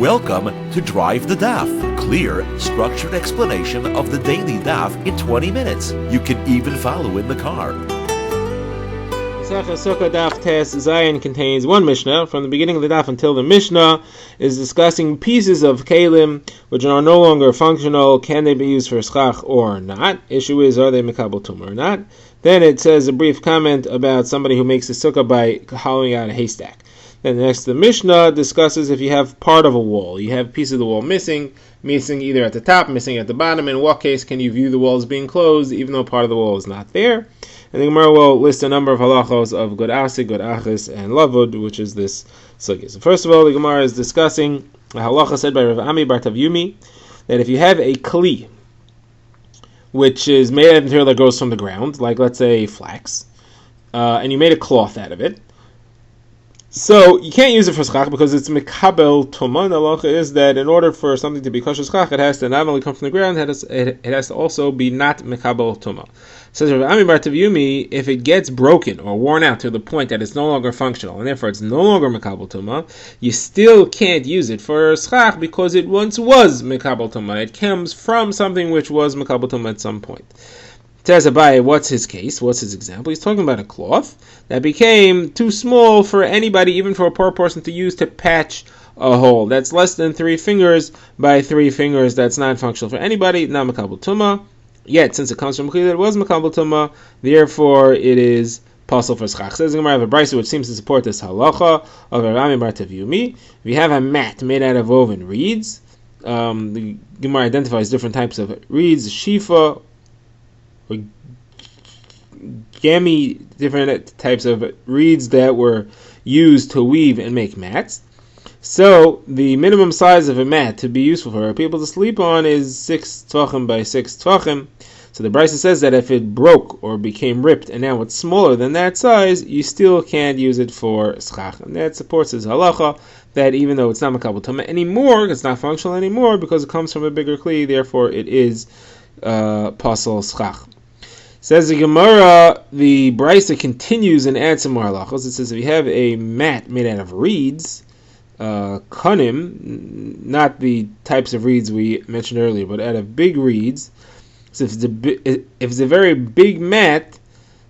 Welcome to Drive the Daf, clear, structured explanation of the daily Daf in 20 minutes. You can even follow in the car. Sukkah Daf Tes Zayin contains one Mishnah. From the beginning of the Daf until the Mishnah is discussing pieces of Kalim which are no longer functional. Can they be used for schach or not? Issue is, are they Mekabel Tumah or not? Then it says a brief comment about somebody who makes a sukkah by hollowing out a haystack. Then next the Mishnah discusses if you have part of a wall. You have a piece of the wall missing either at the top, missing at the bottom. In what case can you view the wall as being closed even though part of the wall is not there? And the Gemara will list a number of halachos of good asik, good achis, and lavud, which is this sukkah. So first of all, the Gemara is discussing a halacha said by Rav Ami bar Tavyumi that if you have a kli, which is made out of material that grows from the ground, like let's say flax, and you made a cloth out of it, so you can't use it for schach because it's mekabel tumah. The halacha is that in order for something to be kosher schach, it has to not only come from the ground, it has to also be not mekabel tumah. Says Rav Ami bar Tavyumi, if it gets broken or worn out to the point that it's no longer functional and therefore it's no longer mekabel tumah, you still can't use it for schach because it once was mekabel tumah. It comes from something which was mekabel tumah at some point. Says Abaye, what's his case? What's his example? He's talking about a cloth that became too small for anybody, even for a poor person, to use to patch a hole. That's less than 3 fingers by 3 fingers. That's not functional for anybody, not mekabel tumah. Yet, since it comes from Chila, it was mekabel tumah, therefore it is possible for schach. Says the Gemara, I have a brisa which seems to support this halacha of Rav Ami bar Tavyumi. If you have a mat made out of woven reeds, the Gemara identifies different types of reeds, shifa, or gami, different types of reeds that were used to weave and make mats. So the minimum size of a mat to be useful for people to sleep on is 6 tvachim by 6 tvachim. So the brisa says that if it broke or became ripped and now it's smaller than that size, you still can't use it for schach. And that supports his halacha that even though it's not mekabel tumah anymore, it's not functional anymore because it comes from a bigger kli, therefore it is pasal schach. Says the Gemara, the brisa continues and adds some more halachos. It says if you have a mat made out of reeds, kunim, not the types of reeds we mentioned earlier, but out of big reeds. So if it's a very big mat,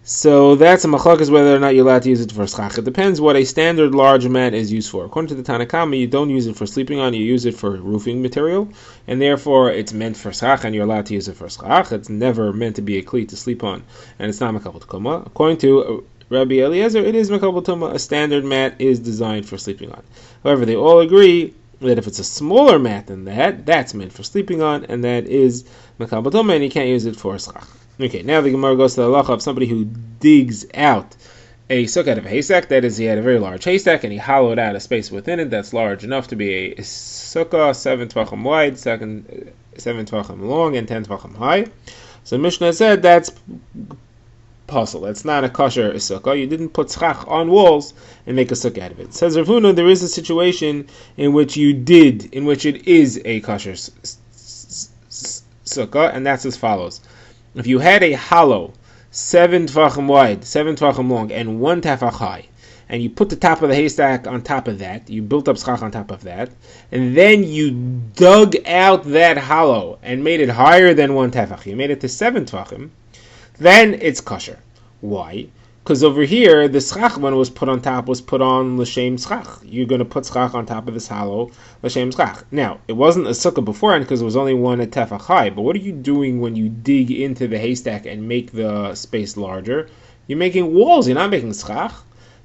so that's a machlokes whether or not you're allowed to use it for schach. It depends what a standard large mat is used for. According to the Tanna Kama, you don't use it for sleeping on, you use it for roofing material, and therefore it's meant for schach, and you're allowed to use it for schach. It's never meant to be a kli to sleep on, and it's not mekabel tumah. According to Rabbi Eliezer, it is mekabel tumah. A standard mat is designed for sleeping on. However, they all agree that if it's a smaller mat than that, that's meant for sleeping on, and that is mekabel tumah, and you can't use it for schach. Okay, now the Gemara goes to the halacha of somebody who digs out a sukkah out of a haystack. That is, he had a very large haystack and he hollowed out a space within it that's large enough to be a sukkah, 7 tvachim wide, 7 tvachim long, and 10 tvachim high. So Mishnah said that's puzzle. That's not a kosher sukkah. You didn't put schach on walls and make a sukkah out of it. Says Rav Huna, there is a situation in which it is a kosher sukkah, and that's as follows. If you had a hollow, 7 tvachim wide, 7 tvachim long, and 1 tefach high, and you put the top of the haystack on top of that, you built up schach on top of that, and then you dug out that hollow and made it higher than 1 tefach, you made it to 7 tvachim, then it's kosher. Why? Because over here, the schach, when it was put on top, was put on l'shem schach. You're going to put schach on top of this hollow, l'shem schach. Now, it wasn't a sukkah beforehand because it was only 1 tefach high, but what are you doing when you dig into the haystack and make the space larger? You're making walls, you're not making schach.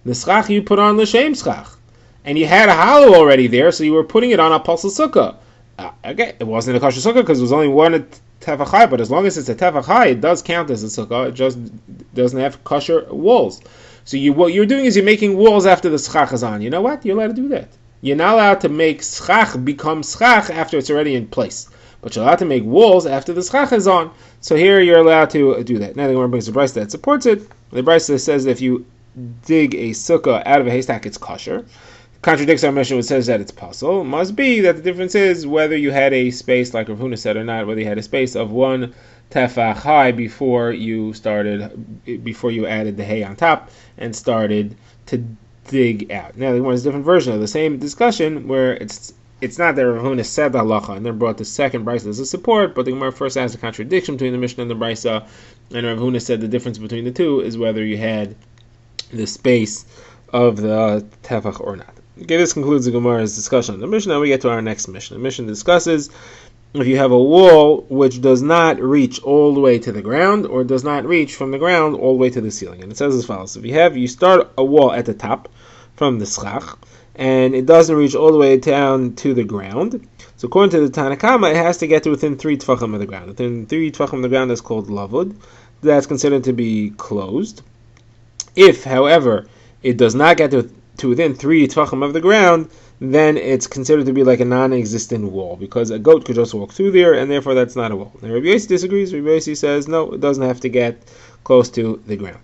The schach you put on l'shem schach. And you had a hollow already there, so you were putting it on a pasal sukkah. Okay, it wasn't a kosher sukkah because it was only 1 tefach high, but as long as it's a tefach high, it does count as a sukkah. It just doesn't have kosher walls. So what you're doing is you're making walls after the schach is on. You know what? You're allowed to do that. You're not allowed to make schach become schach after it's already in place, but you're allowed to make walls after the schach is on. So here you're allowed to do that. Now the Gemara brings a brisa that supports it. The brisa says if you dig a sukkah out of a haystack, it's kosher. Contradicts our mission which says that it's possible. Must be that the difference is whether you had a space, like Rav Huna said or not, whether you had a space of 1 tefach high before you added the hay on top and started to dig out. Now, there's a different version of the same discussion where it's it's not that Rav Huna said the halacha and then brought the second brisa as a support, but the Gemara first has a contradiction between the Mishnah and the brisa, and Rav Huna said the difference between the two is whether you had the space of the tefach or not. Okay, this concludes the Gemara's discussion on the Mishnah. We get to our next Mishnah. The Mishnah discusses if you have a wall which does not reach all the way to the ground or does not reach from the ground all the way to the ceiling. And it says as follows. If you start a wall at the top from the schach, and it doesn't reach all the way down to the ground, so according to the Tanakama, it has to get to within 3 tefachim of the ground. Within 3 tefachim of the ground is called lavud. That's considered to be closed. If, however, it does not get to within 3 tefachim of the ground, then it's considered to be like a non-existent wall, because a goat could just walk through there, and therefore that's not a wall. Now Rabbi Yossi disagrees. Rabbi Yossi says, no, it doesn't have to get close to the ground.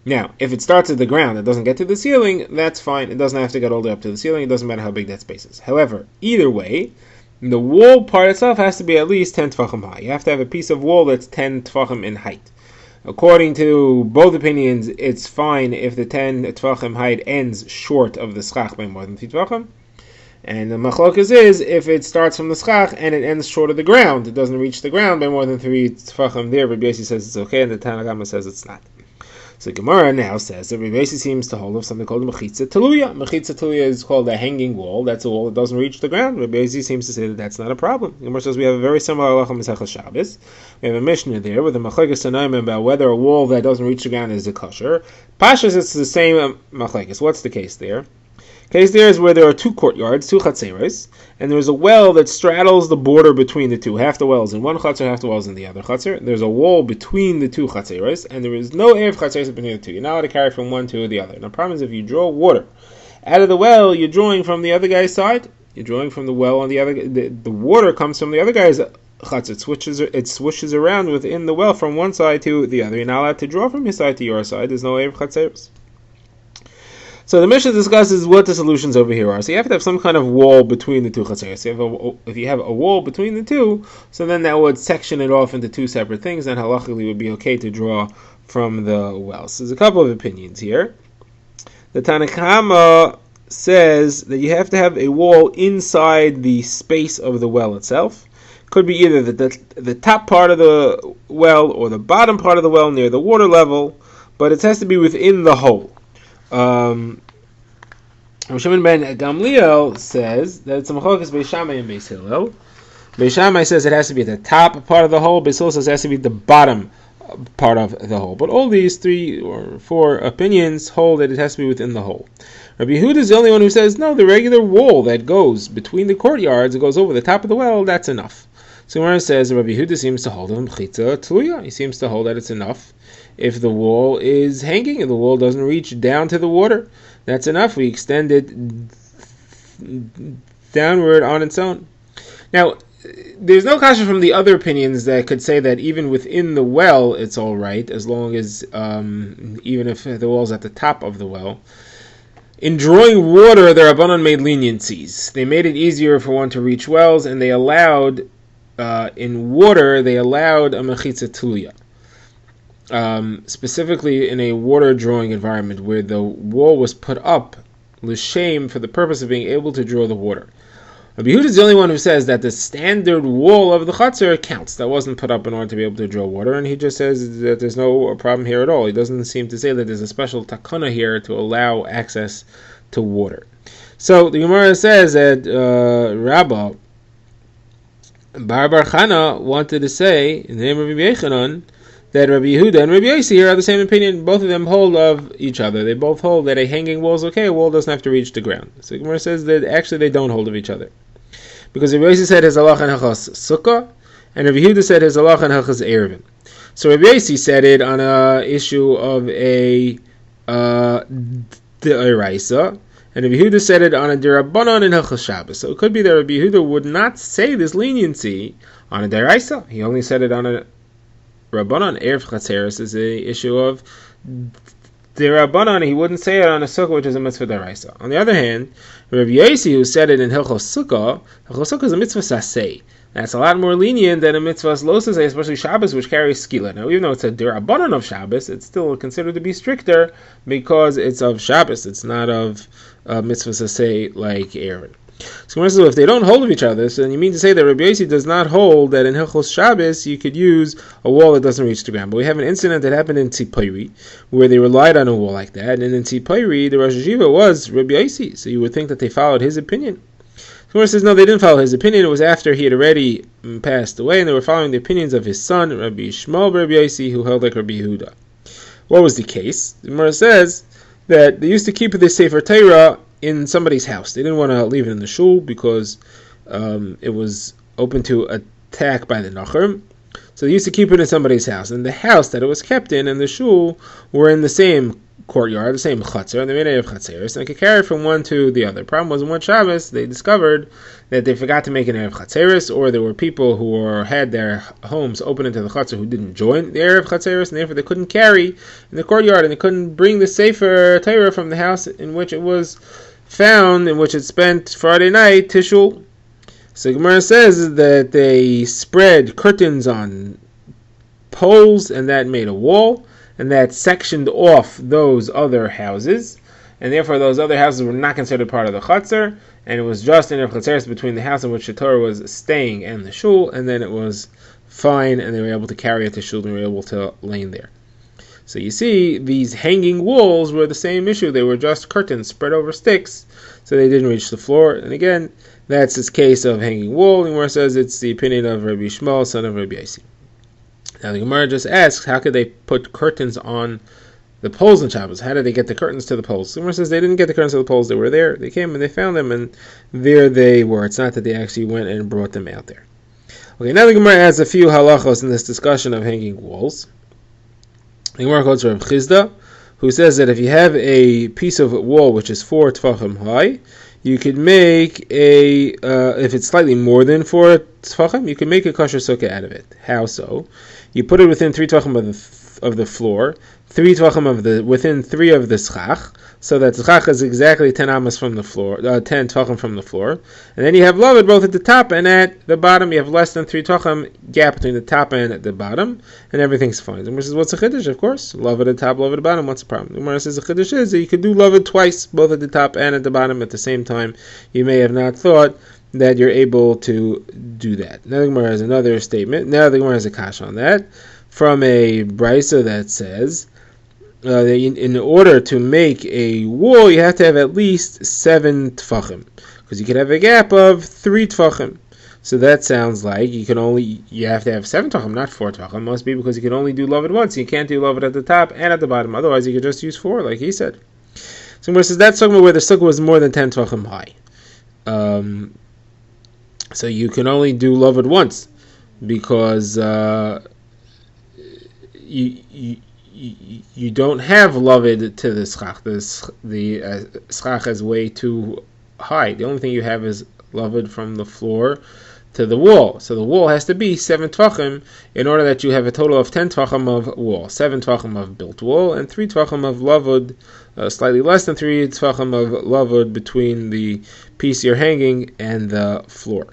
Now, if it starts at the ground, it doesn't get to the ceiling, that's fine. It doesn't have to get all the way up to the ceiling. It doesn't matter how big that space is. However, either way, the wall part itself has to be at least 10 tefachim high. You have to have a piece of wall that's 10 tefachim in height. According to both opinions, it's fine if the 10 tefachim height ends short of the schach by more than 3 tefachim. And the machlokas is if it starts from the schach and it ends short of the ground, it doesn't reach the ground by more than 3 tefachim there. Rabbi Yossi says it's okay, and the Tanakama says it's not. So Gemara now says that Rabbi Yossi seems to hold of something called mechitza teluya. Mechitza teluya is called a hanging wall. That's a wall that doesn't reach the ground. Rabbi Yossi seems to say that that's not a problem. Gemara says we have a very similar halacha Masechah Shabbos. We have a Mishnah there with a machlekes tanaim about whether a wall that doesn't reach the ground is a kosher. Pashas, it's the same machlekes. What's the case there? Case there is where there are 2 courtyards, 2 chatzeros, and there's a well that straddles the border between the two. Half the well is in one chatzer, half the well is in the other chatzer. There's a wall between the 2 chatzeros, and there is no erev chatzeros between the two. You're not allowed to carry from one to the other. Now, the problem is if you draw water out of the well, you're drawing from the other guy's side. You're drawing from the well on the other. The water comes from the other guy's chatzer. It swishes around within the well from one side to the other. You're not allowed to draw from your side to your side. There's no erev chatzeros. So the Mishnah discusses what the solutions over here are. So you have to have some kind of wall between the 2 chatzeros. If you have a wall between the two, so then that would section it off into 2 separate things, and halachically would be okay to draw from the well. So there's a couple of opinions here. The Tanakama says that you have to have a wall inside the space of the well itself. Could be either the top part of the well or the bottom part of the well near the water level, but it has to be within the hole. Shimon ben Gamliel says that it's a machlokas Beis Shammai and Beis Hillel. Beis Shammai says it has to be the top part of the hole. Beis Hillel says it has to be the bottom part of the hole. But all these 3 or 4 opinions hold that it has to be within the hole. Rabbi Yehuda is the only one who says no. The regular wall that goes between the courtyards, it goes over the top of the well. That's enough. So Gemara says Rabbi Yehuda seems to hold him chitza teluya. He seems to hold that it's enough if the wall is hanging and the wall doesn't reach down to the water. That's enough. We extend it downward on its own. Now, there's no kasha from the other opinions that could say that even within the well it's all right, as long as even if the wall's at the top of the well. In drawing water, the Rabbanan made leniencies. They made it easier for one to reach wells, and they allowed in water a mechitza teluya. Specifically in a water drawing environment where the wall was put up l'shem for the purpose of being able to draw the water. Rabbi Yehuda is the only one who says that the standard wall of the chutzner counts. That wasn't put up in order to be able to draw water, and he just says that there's no problem here at all. He doesn't seem to say that there's a special takana here to allow access to water. So the Gemara says that Rabbah Bar Chana wanted to say in the name of Rabbi Yechanan that Rabbi Yehuda and Rabbi Yossi here are the same opinion. Both of them hold of each other. They both hold that a hanging wall is okay. A wall doesn't have to reach the ground. So Gemara says that actually they don't hold of each other, because Rabbi Yossi said his halacha and hachas sukkah, and Rabbi Yehuda said his halacha and hachas erevin. So Rabbi Yossi said it on a issue of a deiraisa, and Rabbi Yehuda said it on a derabanan and hachas Shabbos. So it could be that Rabbi Yehuda would not say this leniency on a deraisa. He only said it on a Rabbanan. Erev Chatzeres is a issue of the Rabbanan. He wouldn't say it on a sukkah, which is a mitzvah deraisa. On the other hand, Rabbi Yossi, who said it in Hilchos Sukkah is a mitzvah saseh. That's a lot more lenient than a mitzvah lo saseh, especially Shabbos, which carries skila. Now, even though it's a derabanan of Shabbos, it's still considered to be stricter because it's of Shabbos. It's not of mitzvah saseh like Aaron. So if they don't hold of each other, so then you mean to say that Rabbi Yossi does not hold that in Hilchos Shabbos you could use a wall that doesn't reach the ground. But we have an incident that happened in Tzipori where they relied on a wall like that, and in Tzipori the Rosh Yeshiva was Rabbi Yossi, so you would think that they followed his opinion. Gemara says no, they didn't follow his opinion. It was after he had already passed away, and they were following the opinions of his son, Rabbi Shmuel Rabbi Yossi, who held like Rabbi Yehuda. What was the case? The Gemara says that they used to keep the Sefer Torah in somebody's house. They didn't want to leave it in the shul because it was open to attack by the Nachrim. So they used to keep it in somebody's house. And the house that it was kept in and the shul were in the same courtyard, the same chutzner, and they made it of chatzeres, and they could carry it from one to the other. Problem was, in one Shabbos, they discovered that they forgot to make an Erev Chatzeres, or there were people who had their homes open into the chutzner who didn't join the Erev Chatzeres, and therefore they couldn't carry in the courtyard, and they couldn't bring the Sefer Torah from the house in which it was found, in which it spent Friday night, to shul. So Gemara says that they spread curtains on poles, and that made a wall, and that sectioned off those other houses, and therefore those other houses were not considered part of the chutzner, and it was just in a chatzeres between the house in which the Torah was staying and the shul, and then it was fine, and they were able to carry it to shul, and they were able to lay in there. So you see, these hanging walls were the same issue. They were just curtains spread over sticks, so they didn't reach the floor. And again, that's this case of hanging wall. The Gemara says it's the opinion of Rabbi Shmuel, son of Rabbi Yossi. Now the Gemara just asks, how could they put curtains on the poles in Shabbos? How did they get the curtains to the poles? The Gemara says they didn't get the curtains to the poles. They were there. They came and they found them, and there they were. It's not that they actually went and brought them out there. Okay, now the Gemara adds a few halachos in this discussion of hanging walls. The Gemara quotes Rav Chizda, who says that if you have a piece of wall which is 4 tefachim high, you could make if it's slightly more than 4 tefachim, you can make a kosher sukkah out of it. How so? You put it within 3 tefachim of the floor, 3 tefachim within 3 of the schach, so that the schach is exactly 10 amas from the floor, 10 tefachim from the floor, and then you have lavud both at the top and at the bottom. You have less than 3 tefachim gap between the top and at the bottom, and everything's fine. The Gemara says, what's a chiddush? Of course, lavud at the top, lavud at the bottom. What's the problem? The Gemara says the chiddush is that you could do lavud twice, both at the top and at the bottom at the same time. You may have not thought that you're able to do that. Now the Gemara has another statement. Now the Gemara has a kash on that from a brisa that says that in order to make a wall, you have to have at least 7 tefachim, because you could have a gap of 3 tefachim. So that sounds like you have to have 7 tefachim, not 4 tefachim. Must be because you can only do lavud once. You can't do lavud at the top and at the bottom. Otherwise, you could just use 4, like he said. So it says that's talking about where the sukkah was more than 10 tefachim high. So you can only do lavud once, because you don't have lavud to the schach. The schach is way too high. The only thing you have is lavud from the floor to the wall. So the wall has to be 7 tvachim in order that you have a total of 10 tvachim of wall, 7 tvachim of built wall, and 3 tvachim of lavud, slightly less than 3 tvachim of lavud between the piece you're hanging and the floor.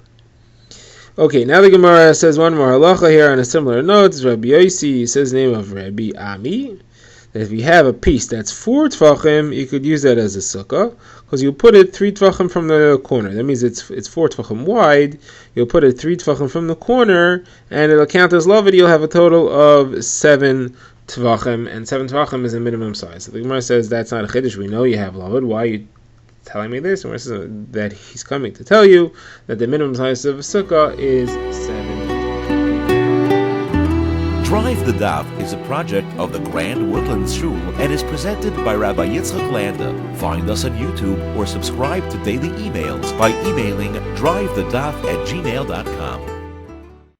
Okay, now the Gemara says one more halacha here on a similar note. It's Rabbi Yossi says the name of Rabbi Ami, that if you have a piece that's 4 tvachim, you could use that as a sukkah, because you put it 3 tvachim from the corner. That means it's 4 tvachim wide. You'll put it 3 tvachim from the corner, and it'll count as lavud. You'll have a total of 7 tvachim, and 7 tvachim is the minimum size. So the Gemara says that's not a chiddush. We know you have lavud. Why are you telling me this? And says that he's coming to tell you that the minimum size of a sukkah is 7. Drive the Daf is a project of the Grand Woodlands Shul and is presented by Rabbi Yitzchak Landa. Find us on YouTube or subscribe to daily emails by emailing drivethedaf@gmail.com.